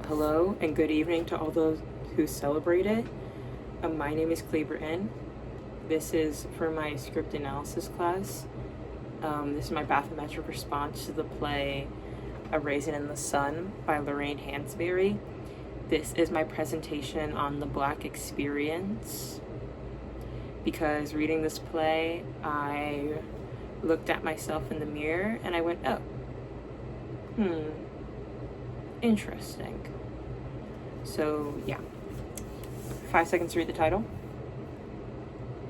Hello and good evening to all those who celebrate it. My name is Lorraine. This is for my script analysis class. This is my bathymetric response to the play A Raisin in the Sun by Lorraine Hansberry. This is my presentation on the Black experience. Because reading this play, I looked at myself in the mirror and I went, oh, interesting. So yeah, 5 seconds to read the title.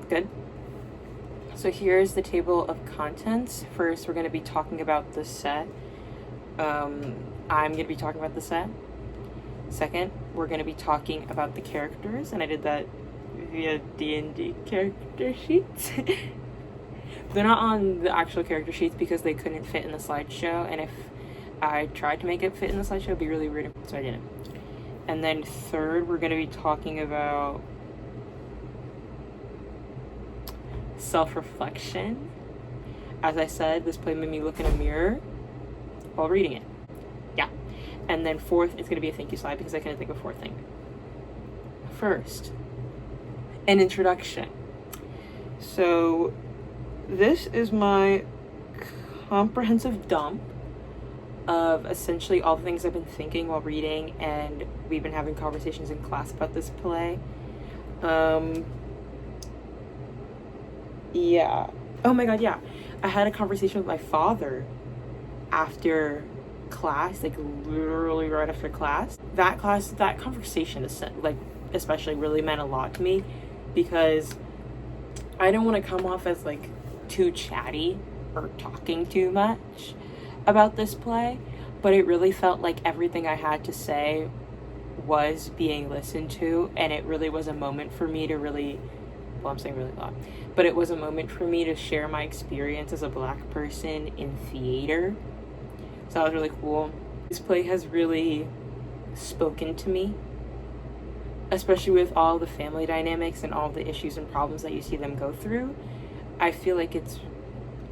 Good. So here's the table of contents. First, we're going to be talking about the set. I'm going to be talking about the set. Second, we're going to be talking about the characters, and I did that via D&D character sheets. They're not on the actual character sheets because they couldn't fit in the slideshow, and if I tried to make it fit in the slideshow, it'd be really weird, so I didn't. And then third, we're going to be talking about self-reflection. As I said, this play made me look in a mirror while reading it. Yeah. And then fourth, it's going to be a thank you slide because I couldn't think of a fourth thing. First, an introduction. So this is my comprehensive dump of essentially all the things I've been thinking while reading, and we've been having conversations in class about this play. Yeah. Oh my god, yeah. I had a conversation with my father after class, like literally right after class. That conversation is like especially really meant a lot to me because I didn't want to come off as like too chatty or talking too much about this play, but it really felt like everything I had to say was being listened to, and it really was a moment for me to really, well, I'm saying really loud, but it was a moment for me to share my experience as a Black person in theater. So that was really cool. This play has really spoken to me, especially with all the family dynamics and all the issues and problems that you see them go through. I feel like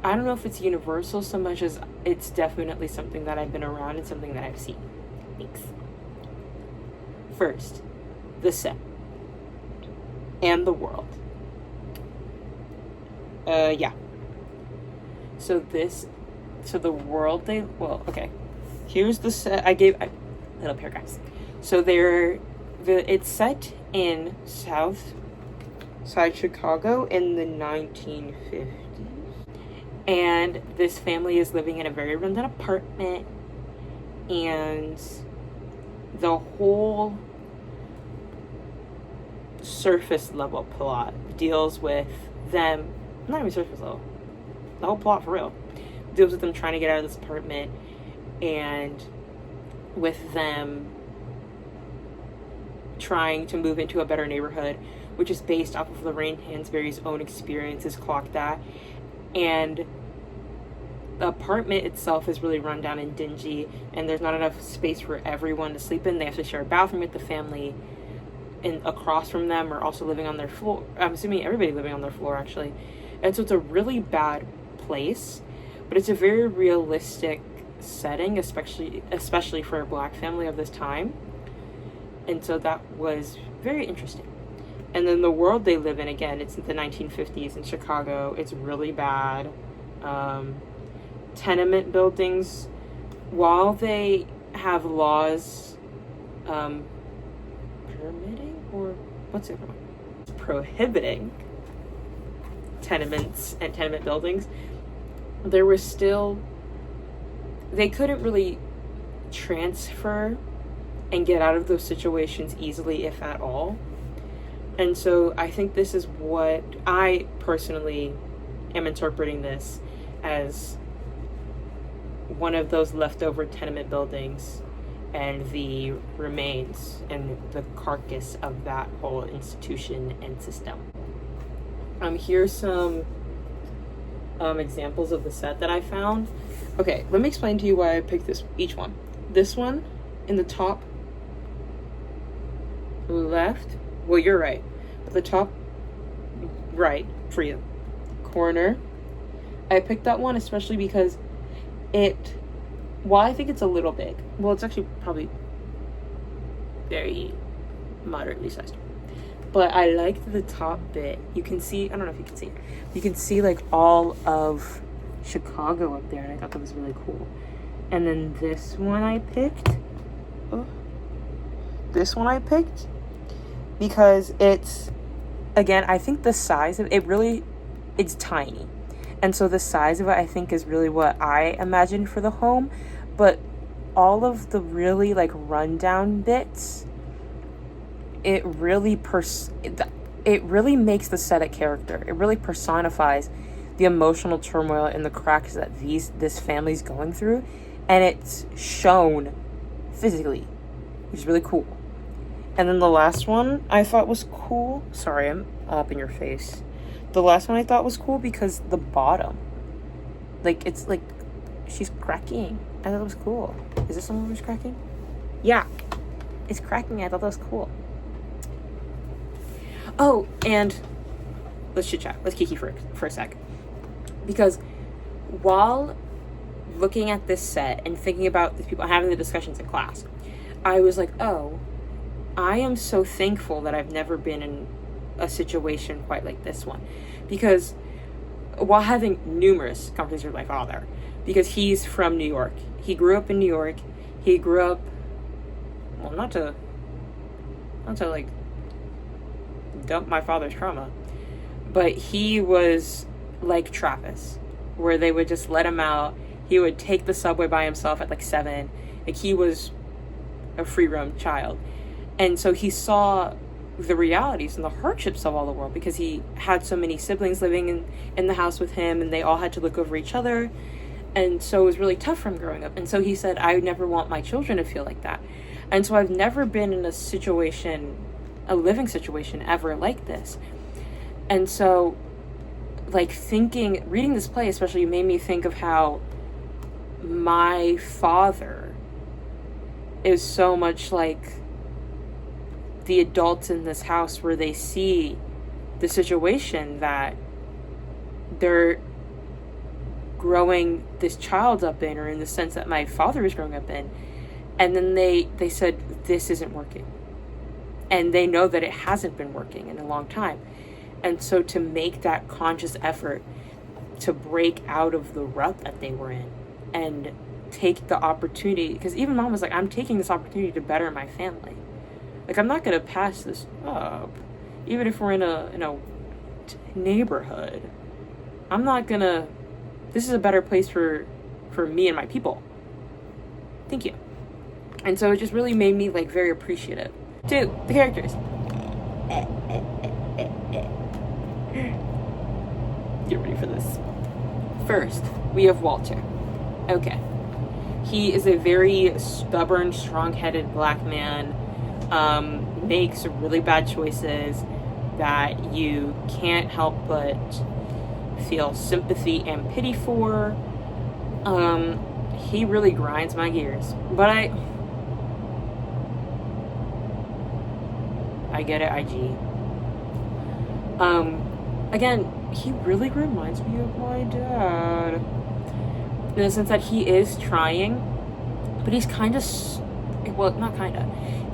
I don't know if it's universal so much as it's definitely something that I've been around and something that I've seen. Thanks. First, the set and the world. Yeah. So the world okay. Here's the set. Little paragraphs. So it's set in South Side Chicago in the 1950s. And this family is living in a very rundown apartment, and the whole surface level plot deals with them, not even surface level, the whole plot for real, deals with them trying to get out of this apartment and with them trying to move into a better neighborhood, which is based off of Lorraine Hansberry's own experiences, clock that. And the apartment itself is really run down and dingy, and there's not enough space for everyone to sleep in. They have to share a bathroom with the family, and across from them are also living on their floor. I'm assuming everybody living on their floor, actually. And so it's a really bad place, but it's a very realistic setting, especially for a Black family of this time. And so that was very interesting. And then the world they live in, again, it's the 1950s in Chicago. It's really bad. Tenement buildings, while they have laws permitting, or what's the other one? Prohibiting tenements and tenement buildings, they couldn't really transfer and get out of those situations easily, if at all. And so I think this is what I personally am interpreting this as, one of those leftover tenement buildings and the remains and the carcass of that whole institution and system. Here's some examples of the set that I found. Okay, let me explain to you why I picked each one. This one in the top left, well, you're right, but the top right for you corner, I picked that one especially because while I think it's a little big, well, it's actually probably very moderately sized. But I liked the top bit. You can see, I don't know if you can see it. You can see like all of Chicago up there, and I thought that was really cool. And then this one I picked. This one I picked because it's, again, I think the size of it really, it's tiny. And so the size of it, I think, is really what I imagined for the home. But all of the really like rundown bits, it really makes the set a character. It really personifies the emotional turmoil and the cracks that this family's going through, and it's shown physically, which is really cool. And then the last one I thought was cool. Sorry, I'm all up in your face. The last one I thought was cool because the bottom, like, it's like she's cracking. I thought it was cool. Is this someone who's cracking? Yeah, it's cracking. I thought that was cool. Oh, and let's chit chat. Let's kiki for a sec. Because while looking at this set and thinking about the people having the discussions in class, I was like, oh, I am so thankful that I've never been in a situation quite like this one. Because while having numerous conversations with my father, because he's from New York, he grew up in New York, he grew up, well, not to like dump my father's trauma, but he was like Travis, where they would just let him out. He would take the subway by himself at like 7. Like, he was a free roam child. And so he saw the realities and the hardships of all the world, because he had so many siblings living in the house with him, and they all had to look over each other. And so it was really tough for him growing up. And so he said, I would never want my children to feel like that. And so I've never been in a living situation ever like this. And so, like, reading this play especially made me think of how my father is so much like the adults in this house, where they see the situation that they're growing this child up in, or in the sense that my father is growing up in, and then they said, this isn't working. And they know that it hasn't been working in a long time. And so to make that conscious effort to break out of the rut that they were in and take the opportunity, because even mom was like, I'm taking this opportunity to better my family. Like, I'm not going to pass this up. Even if we're in a neighborhood, I'm not going to, this is a better place for me and my people. Thank you. And so it just really made me, like, very appreciative. 2, the characters. Get ready for this. First, we have Walter. Okay. He is a very stubborn, strong-headed black man, makes really bad choices that you can't help but feel sympathy and pity for. He really grinds my gears. But I get it, IG. Again, he really reminds me of my dad. In the sense that he is trying, but he's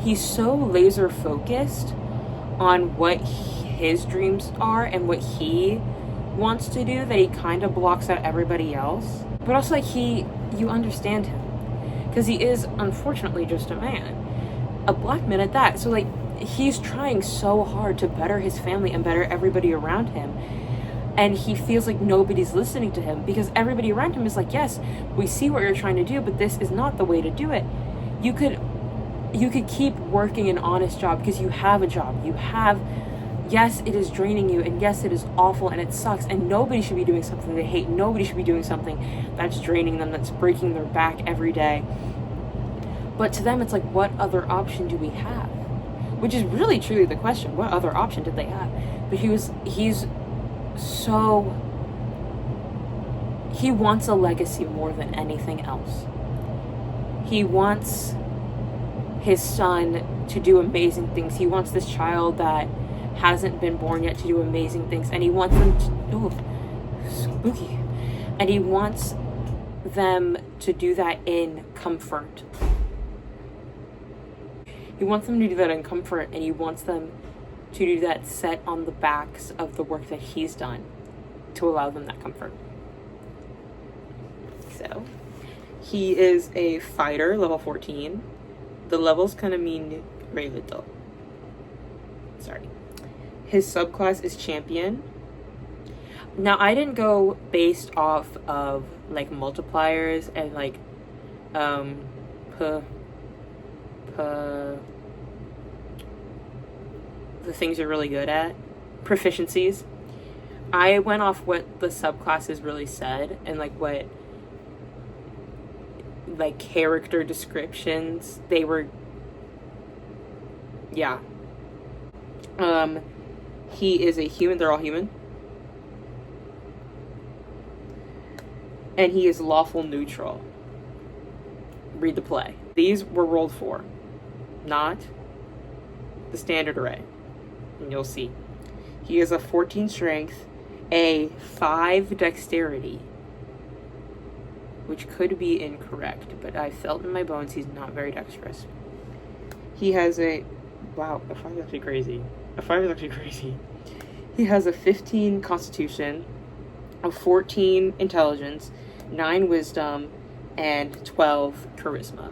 he's so laser focused on what his dreams are and what he wants to do that he kind of blocks out everybody else. But also, like, you understand him, because he is unfortunately just a man, a black man at that. So, like, he's trying so hard to better his family and better everybody around him, and he feels like nobody's listening to him, because everybody around him is like, yes, we see what you're trying to do, but this is not the way to do it. You could keep working an honest job, because you have a job. Yes, it is draining you, and yes, it is awful, and it sucks, and nobody should be doing something they hate. Nobody should be doing something that's draining them, that's breaking their back every day. But to them, it's like, what other option do we have? Which is really truly the question. What other option did they have? But he wants a legacy more than anything else. He wants his son to do amazing things. He wants this child that hasn't been born yet to do amazing things, and he wants them to, spooky, and he wants them to do that in comfort. He wants them to do that in comfort, and he wants them to do that set on the backs of the work that he's done to allow them that comfort. So, he is a fighter, level 14. The levels kind of mean very little. Sorry. His subclass is champion. Now, I didn't go based off of, like, multipliers and, like, the things you're really good at, proficiencies. I went off what the subclasses really said and like what like character descriptions they were. Yeah. He is a human. They're all human. And he is lawful neutral. Read the play. These were rolled for, not the standard array. And you'll see. He is a 14 strength, a 5 dexterity, which could be incorrect, but I felt in my bones he's not very dexterous. He has a, wow, a 5 is actually crazy. A 5 is actually crazy. He has a 15 constitution, a 14 intelligence, 9 wisdom, and 12 charisma.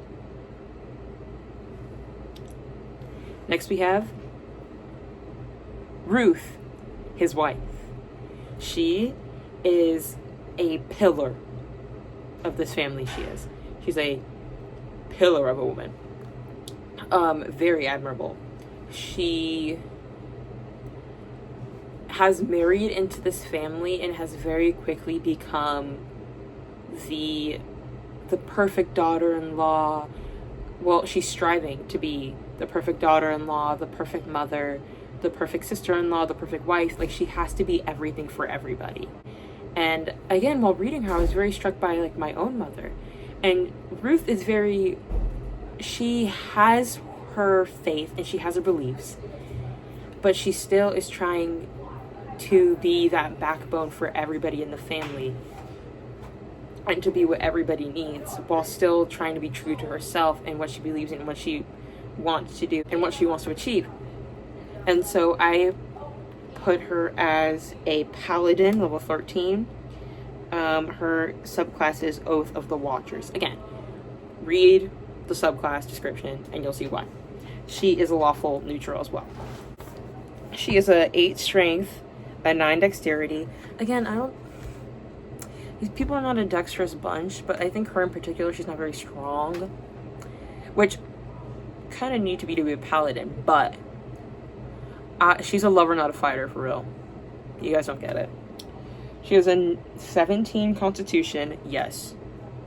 Next we have Ruth, his wife. She is a pillar of this family. She's a pillar of a woman. Very admirable. She has married into this family and has very quickly become the perfect daughter-in-law. Well, she's striving to be the perfect daughter-in-law, the perfect mother, the perfect sister-in-law, the perfect wife. Like, she has to be everything for everybody. And again, while reading her, I was very struck by like my own mother. And Ruth is she has her faith and she has her beliefs, but she still is trying to be that backbone for everybody in the family and to be what everybody needs, while still trying to be true to herself and what she believes in and what she wants to do and what she wants to achieve. And so I put her as a paladin, level 13. Her subclass is Oath of the Watchers. Again, read the subclass description and you'll see why. She is a lawful neutral as well. She is a 8 strength, a 9 dexterity. Again, these people are not a dexterous bunch, but I think her in particular, she's not very strong, which kind of need to be a paladin, but she's a lover, not a fighter, for real. You guys don't get it. She has a 17 constitution. Yes,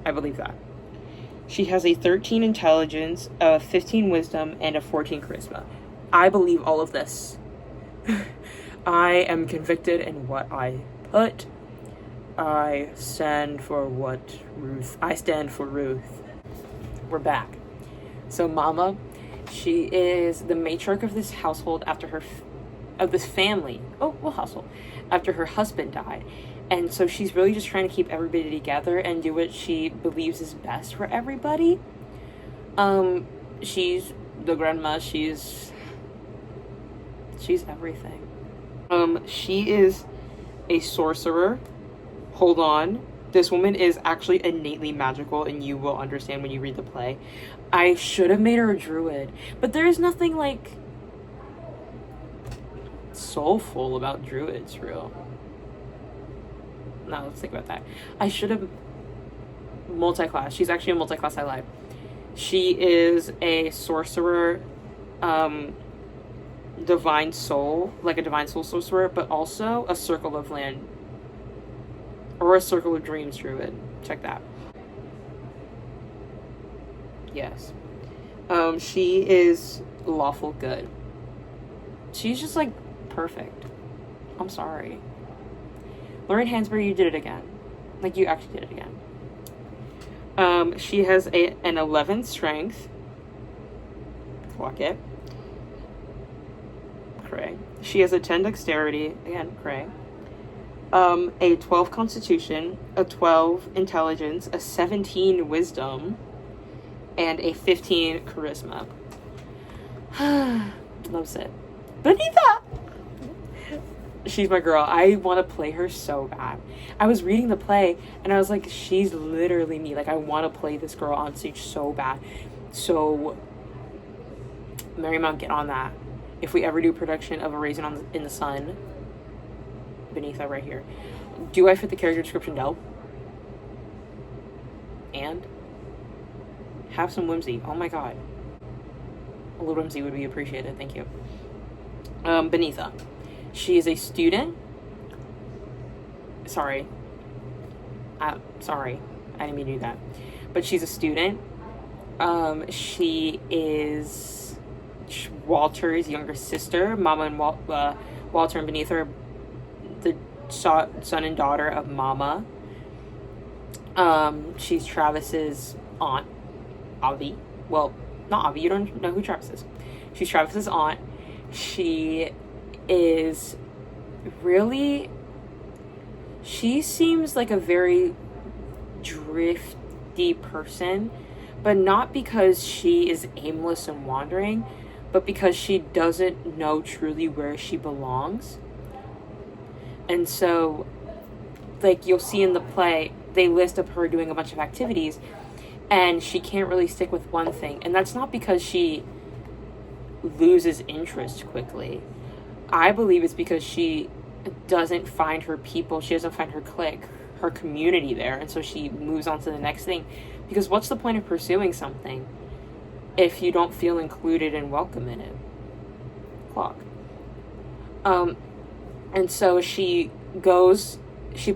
I believe that. She has a 13 intelligence, a 15 wisdom, and a 14 charisma. I believe all of this. I am convicted in what I put. I stand for Ruth. We're back. So Mama, she is the matriarch of this household of this family. Household. After her husband died. And so she's really just trying to keep everybody together and do what she believes is best for everybody. She's the grandma. She's everything. She is a sorcerer. Hold on. This woman is actually innately magical, and you will understand when you read the play. I should have made her a druid, but there is nothing like soulful about druids, real. Now let's think about that. I should have multi-class. She's actually a multi-class. I lied. She is a sorcerer, divine soul, like a divine soul sorcerer, but also a circle of land or a circle of dreams druid. Check that. Yes. She is lawful good. She's just like perfect. I'm sorry. Lorraine Hansberry, you did it again. Like, you actually did it again. She has an 11 strength. Clock it. Cray. She has a 10 dexterity. Again, cray. A 12 constitution, a 12 intelligence, a 17 wisdom, and a 15 charisma. loves it. Benita! She's my girl. I want to play her so bad. I was reading the play and I was like, she's literally me. Like, I want to play this girl on stage so bad. So, Marymount, get on that. If we ever do a production of A Raisin in the Sun, beneath that right here. Do I fit the character description? No. And have some whimsy. Oh my god. A little whimsy would be appreciated. Thank you. Benita. She is a student. Sorry. Sorry. I didn't mean to do that. But she's a student. She is Walter's younger sister. Mama and Walter and Benita are the son and daughter of Mama. She's Travis's aunt, Avi. Well, not Avi. You don't know who Travis is. She's Travis's aunt. She is really... She seems like a very drifty person, but not because she is aimless and wandering, but because she doesn't know truly where she belongs. And so, like, you'll see in the play, they list up her doing a bunch of activities, and she can't really stick with one thing. And that's not because she loses interest quickly. I believe it's because she doesn't find her people, she doesn't find her clique, her community there, and so she moves on to the next thing. Because what's the point of pursuing something if you don't feel included and welcome in it? Clock. And so she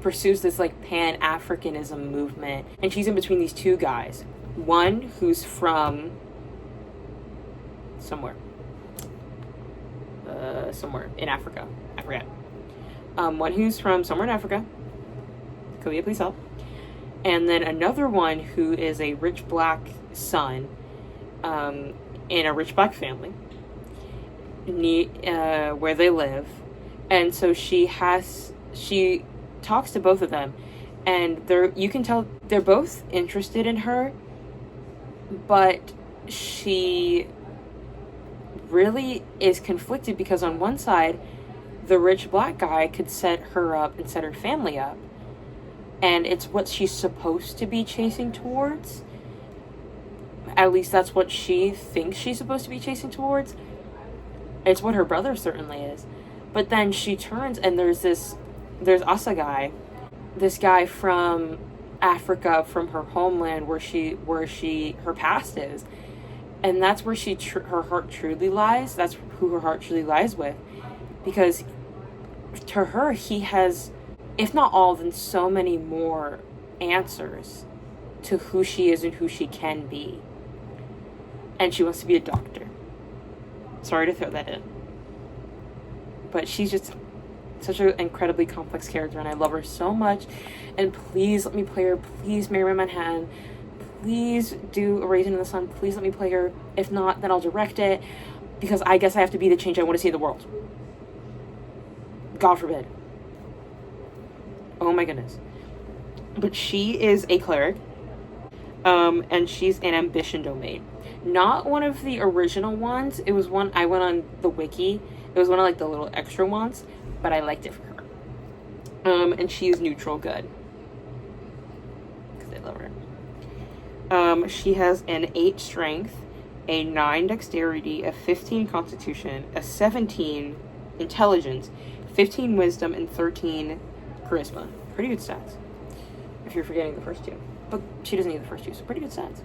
pursues this like Pan-Africanism movement, and she's in between these two guys. One who's from somewhere in Africa. I forget. One who's from somewhere in Africa. Kalia, please help. And then another one who is a rich black son in a rich black family where they live. And so she talks to both of them, and you can tell they're both interested in her, but she really is conflicted because on one side, the rich black guy could set her up and set her family up, and it's what she's supposed to be chasing towards. At least that's what she thinks she's supposed to be chasing towards. It's what her brother certainly is. But then she turns and there's Asa guy, this guy from Africa, from her homeland, where her past is, and that's where her heart truly lies. That's who her heart truly lies with, because to her he has, if not all, then so many more answers to who she is and who she can be, and she wants to be a doctor. Sorry to throw that in. But she's just such an incredibly complex character, and I love her so much. And please let me play her. Please, Mary Manhattan. Please do A Raisin in the Sun. Please let me play her. If not, then I'll direct it, because I guess I have to be the change I want to see in the world. God forbid. Oh my goodness. But she is a cleric, and she's an ambition domain. Not one of the original ones. It was one I went on the wiki. It was one of like the little extra ones, but I liked it for her. And she's neutral good, because I love her. She has an 8 strength, a 9 dexterity, a 15 constitution, a 17 intelligence, 15 wisdom, and 13 charisma. Pretty good stats, if you're forgetting the first 2. But she doesn't need the first 2, so pretty good stats.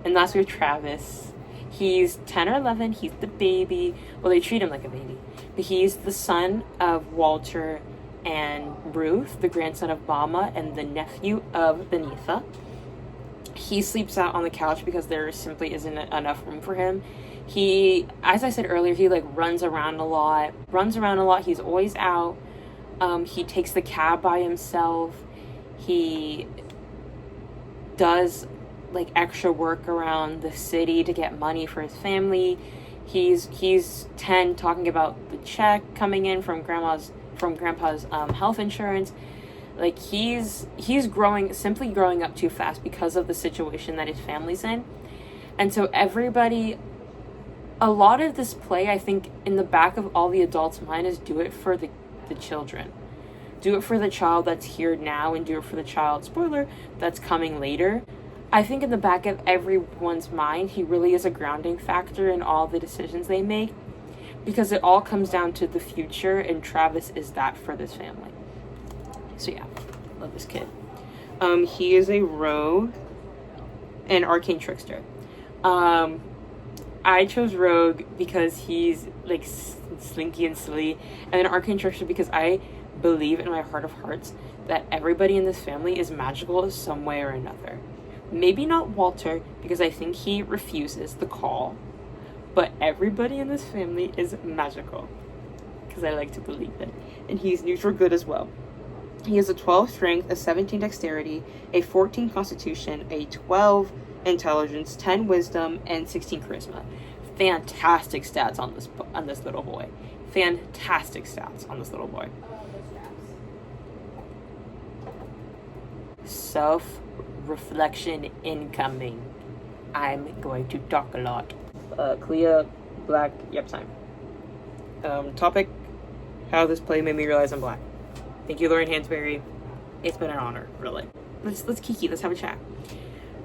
And last we have Travis. He's 10 or 11. He's the baby. Well, they treat him like a baby. But he's the son of Walter and Ruth, the grandson of Mama, and the nephew of Benita. He sleeps out on the couch because there simply isn't enough room for him. He, as I said earlier, he like runs around a lot. He's always out. He takes the cab by himself. He does like extra work around the city to get money for his family. He's 10, talking about the check coming in from grandpa's health insurance. Like he's simply growing up too fast because of the situation that his family's in. And so everybody a lot of this play, I think, in the back of all the adults' mind is do it for the children. Do it for the child that's here now, and do it for the child, spoiler, that's coming later. I think in the back of everyone's mind, he really is a grounding factor in all the decisions they make, because it all comes down to the future, and Travis is that for this family. So yeah, love this kid. He is a rogue, an arcane trickster. I chose rogue because he's like slinky and silly, and an arcane trickster because I believe in my heart of hearts that everybody in this family is magical some way or another. Maybe not Walter, because I think he refuses the call, but everybody in this family is magical, because I like to believe it. And he's neutral good as well. He has a 12 strength, a 17 dexterity, a 14 constitution, a 12 intelligence, 10 wisdom, and 16 charisma. Fantastic stats on this little boy. Fantastic stats on this little boy. Self-reflection incoming. I'm going to talk a lot. Clea, black, yep, time. Topic, how this play made me realize I'm black. Thank you, Lorraine Hansberry. It's been an honor, really. Let's kiki, let's have a chat.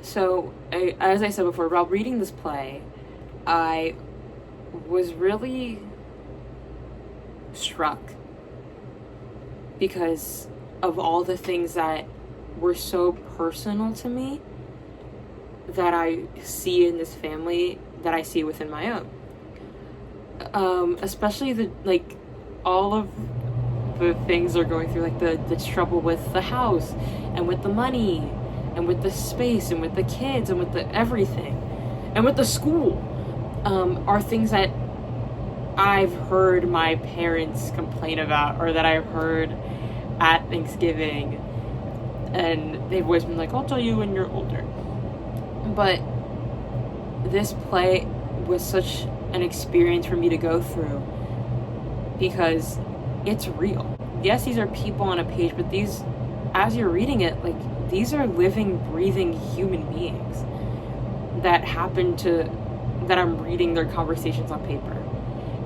So, as I said before, while reading this play, I was really struck because of all the things that were so personal to me that I see in this family that I see within my own. Especially all of the things they're going through, like the trouble with the house and with the money and with the space and with the kids and with the everything and with the school, are things that I've heard my parents complain about, or that I've heard at Thanksgiving, and they've always been like, I'll tell you when you're older. But this play was such an experience for me to go through because it's real. Yes, these are people on a page, but these, as you're reading it, like, these are living, breathing human beings that I'm reading their conversations on paper.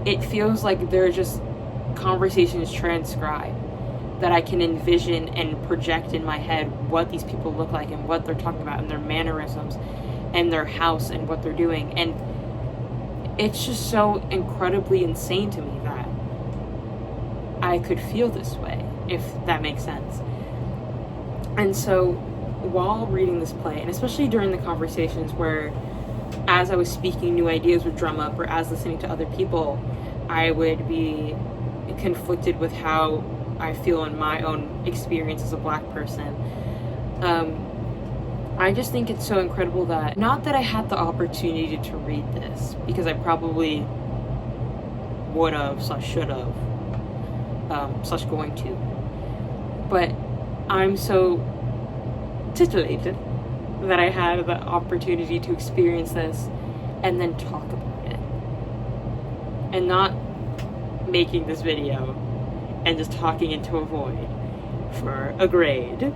It feels like they're just conversations transcribed that I can envision and project in my head what these people look like and what they're talking about and their mannerisms and their house and what they're doing. And it's just so incredibly insane to me that I could feel this way, if that makes sense. And so while reading this play, and especially during the conversations where as I was speaking, new ideas would drum up, or as listening to other people, I would be conflicted with how I feel in my own experience as a black person. I just think it's so incredible that, not that I had the opportunity to read this, because I probably would have, / should have, / going to, but I'm so titillated that I had the opportunity to experience this and then talk about it, and not making this video and just talking into a void for a grade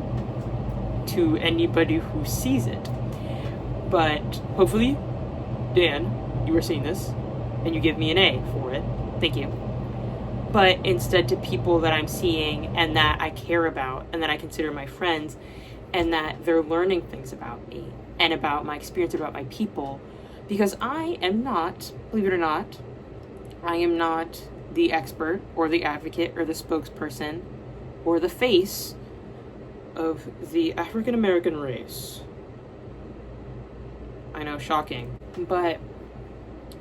to anybody who sees it. But hopefully, Dan, you are seeing this and you give me an A for it. Thank you. But instead to people that I'm seeing and that I care about and that I consider my friends, and that they're learning things about me and about my experience, about my people, because I am not, believe it or not, I am not the expert or the advocate or the spokesperson or the face of the African American race. I know, shocking, but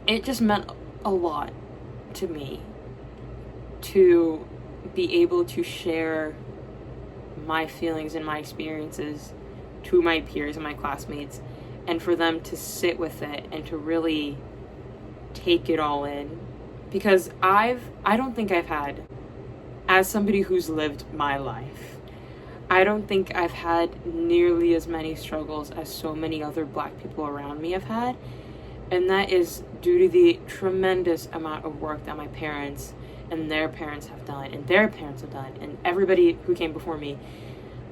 it just meant a lot to me to be able to share my feelings and my experiences to my peers and my classmates, and for them to sit with it and to really take it all in. Because I don't think I've had, as somebody who's lived my life, I don't think I've had nearly as many struggles as so many other black people around me have had. And that is due to the tremendous amount of work that my parents and their parents have done, and their parents have done, and everybody who came before me.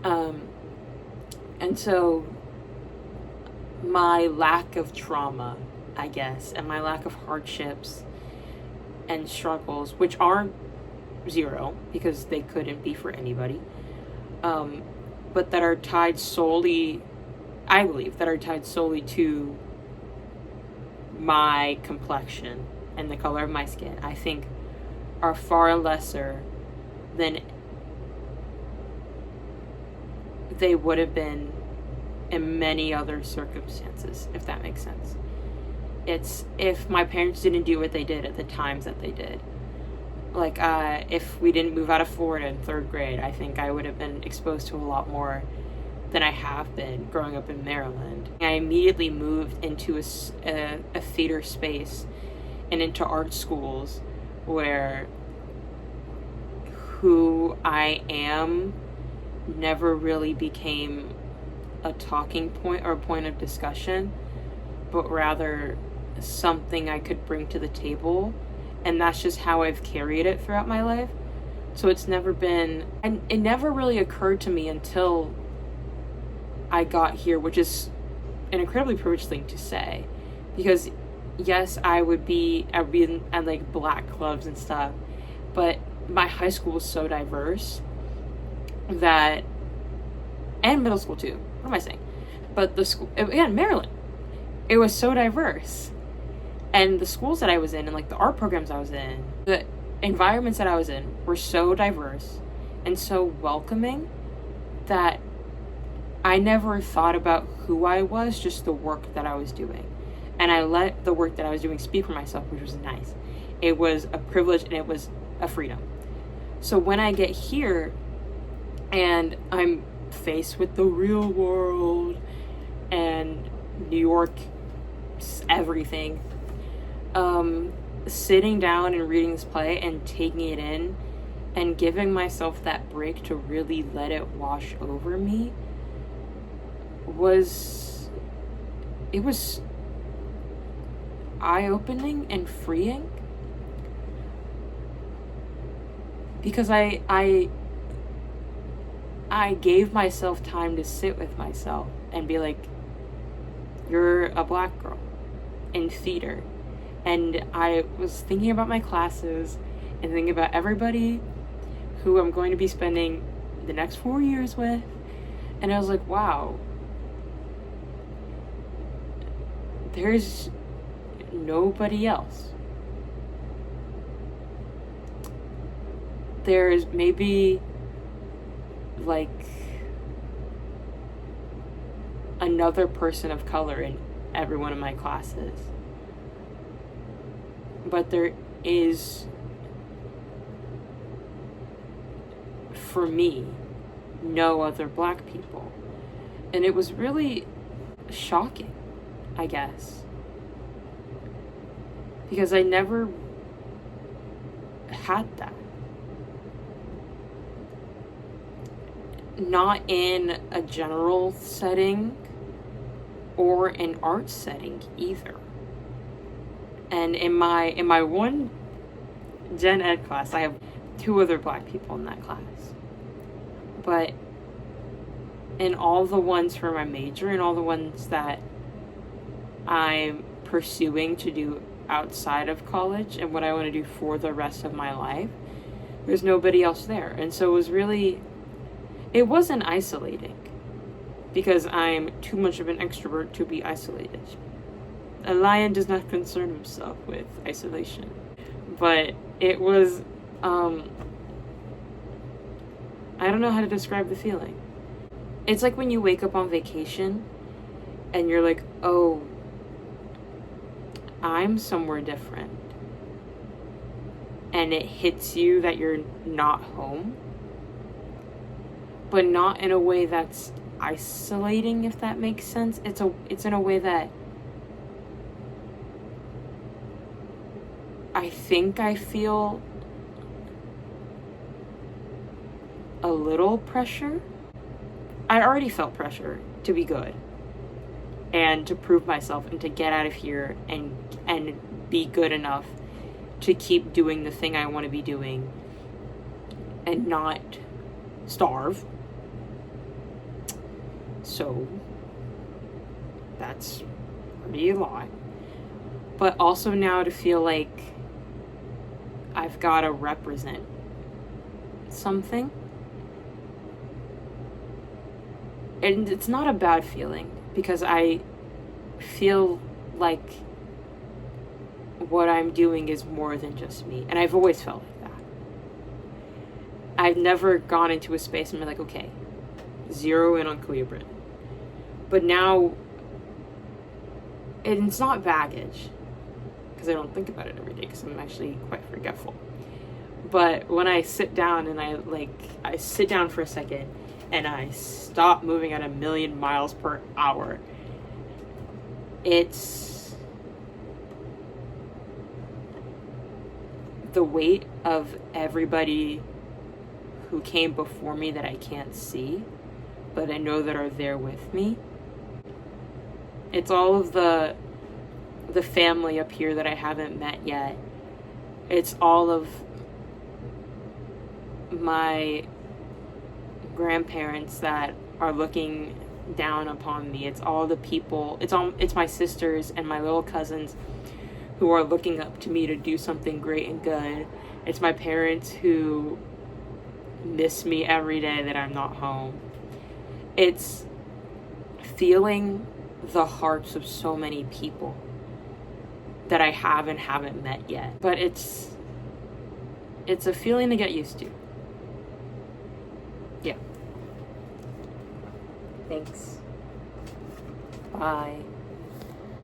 And so my lack of trauma I guess, and my lack of hardships and struggles, which aren't zero because they couldn't be for anybody, but that are tied solely, I believe, that are tied solely to my complexion and the color of my skin, I think are far lesser than they would have been in many other circumstances, if that makes sense. It's if my parents didn't do what they did at the times that they did. Like, if we didn't move out of Florida in 3rd grade, I think I would have been exposed to a lot more than I have been growing up in Maryland. I immediately moved into a theater space and into art schools where who I am never really became a talking point or a point of discussion, but rather something I could bring to the table. And that's just how I've carried it throughout my life. So it's never been, and it never really occurred to me until I got here, which is an incredibly privileged thing to say. Because yes, I'd be at like black clubs and stuff, but my high school was so diverse that, and middle school too, what am I saying? But the school, again, Maryland, it was so diverse. And the schools that I was in and like the art programs I was in, the environments that I was in were so diverse and so welcoming that I never thought about who I was, just the work that I was doing. And I let the work that I was doing speak for myself, which was nice. It was a privilege and it was a freedom. So when I get here and I'm faced with the real world and New York, everything, sitting down and reading this play and taking it in and giving myself that break to really let it wash over me was eye-opening and freeing, because I gave myself time to sit with myself and be like, you're a black girl in theater. And I was thinking about my classes and thinking about everybody who I'm going to be spending the next 4 years with. And I was like, wow, there's nobody else. There's maybe like another person of color in every one of my classes. But there is, for me, no other black people. And it was really shocking, I guess. Because I never had that. Not in a general setting or an art setting either. And in my one gen ed class, I have 2 other black people in that class. But in all the ones for my major and all the ones that I'm pursuing to do outside of college and what I want to do for the rest of my life, there's nobody else there. And so it wasn't isolating, because I'm too much of an extrovert to be isolated. A lion does not concern himself with isolation. But it was, I don't know how to describe the feeling. It's like when you wake up on vacation and you're like, oh, I'm somewhere different. And it hits you that you're not home. But not in a way that's isolating, if that makes sense. It's in a way that I think I feel a little pressure. I already felt pressure to be good and to prove myself and to get out of here and be good enough to keep doing the thing I want to be doing and not starve. So that's already a lot. but also now to feel like I've got to represent something. And it's not a bad feeling, because I feel like what I'm doing is more than just me. And I've always felt like that. I've never gone into a space and been like, okay, zero in on Cleveland. But now, and it's not baggage, because I don't think about it every day, because I'm actually quite forgetful. But when I sit down and I sit down for a second and I stop moving at 1,000,000 miles per hour, it's the weight of everybody who came before me that I can't see, but I know that are there with me. It's all of the family up here that I haven't met yet. It's all of my grandparents that are looking down upon me. It's all the people, it's my sisters and my little cousins who are looking up to me to do something great and good. It's my parents who miss me every day that I'm not home. It's feeling the hearts of so many people that I haven't met yet. But it's a feeling to get used to. Yeah. Thanks. Bye.